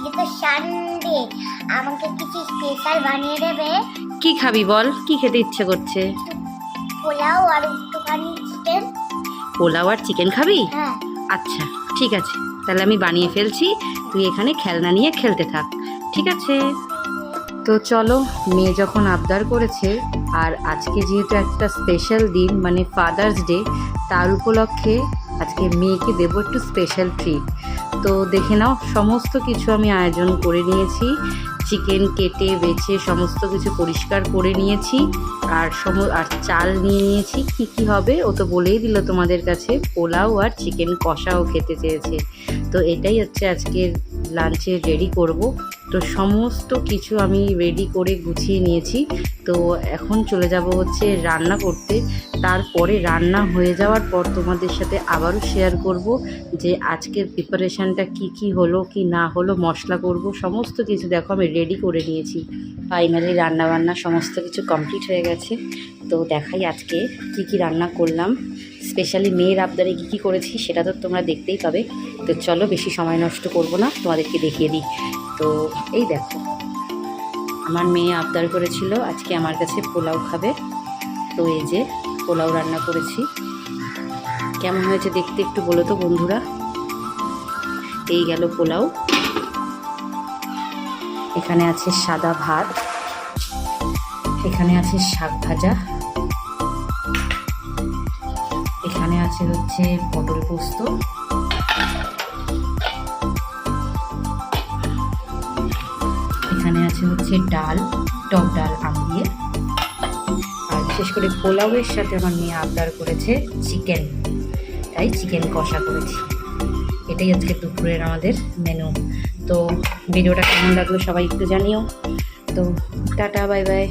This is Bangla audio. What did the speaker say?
আজকে তো সানডে, আমাকে কিছু স্পেশাল বানিয়ে দেবে। কি খাবি বল, কি খেতে ইচ্ছে করছে? পোলাও আর একটুখানি চিকেন। পোলাও আর চিকেন খাবি? হ্যাঁ। আচ্ছা ঠিক আছে, তাহলে আমি বানিয়ে ফেলছি, তুই এখানে খেলনা নিয়ে খেলতে থাক, ঠিক আছে? তো চলো, মেয়ে যখন আবদার করেছে, আর আজকে যেহেতু একটা স্পেশাল দিন মানে ফাদার্স ডে, তার উপলক্ষে আজকে মেয়েকে দেবো একটু স্পেশাল ট্রিট। তো দেখে নাও, সমস্ত কিছু আমি আয়োজন করে নিয়েছি, চিকেন কেটে বেছে সমস্ত কিছু পরিষ্কার করে নিয়েছি, আর চাল নিয়ে নিয়েছি। কি কি হবে ও তো বলেই দিল তোমাদের কাছে, পোলাও আর চিকেন কষাও খেতে চেয়েছে। তো এটাই হচ্ছে আজকের লাঞ্চে রেডি করব। তো সমস্ত কিছু আমি রেডি করে গুছিয়ে নিয়েছি। তো এখন চলে যাব হচ্ছে রান্না করতে। তারপরে রান্না হয়ে যাওয়ার পর তোমাদের সাথে আবারও শেয়ার করব যে আজকের প্রিপারেশানটা কি হলো কি না হলো, মশলা করব সমস্ত কিছু। দেখো আমি রেডি করে নিয়েছি, ফাইনালি রান্নাবান্না সমস্ত কিছু কমপ্লিট হয়ে গেছে। তো দেখাই আজকে কি রান্না করলাম, স্পেশালি মেয়ের আবদারে কী করেছি সেটা তো তোমরা দেখতেই পাবে। তো চলো বেশি সময় নষ্ট করব না, তোমাদেরকে দেখিয়ে দিই। তো এই দেখো, আমার মেয়ে আবদার করেছিল আজকে আমার কাছে পোলাও খাবে। তো এই যে পোলাও রান্না করেছি, কেমন হয়েছে দেখতে একটু বলো তো বন্ধুরা। এই গেল পোলাও, এখানে আছে সাদা ভাত, এখানে আছে শাক ভাজা, এখানে আছে হচ্ছে পটল পোস্ত, এখানে আছে হচ্ছে ডাল, টক ডাল আম দিয়ে, আর বিশেষ করে পোলাওয়ের সাথে আমার মেয়ে আবদার করেছে চিকেন, তাই চিকেন কষা করেছি। এটাই আজকে দুপুরের আমাদের মেনু। তো ভিডিওটা কেমন লাগলো সবাই একটু জানিও। তো টাটা, বাই বাই।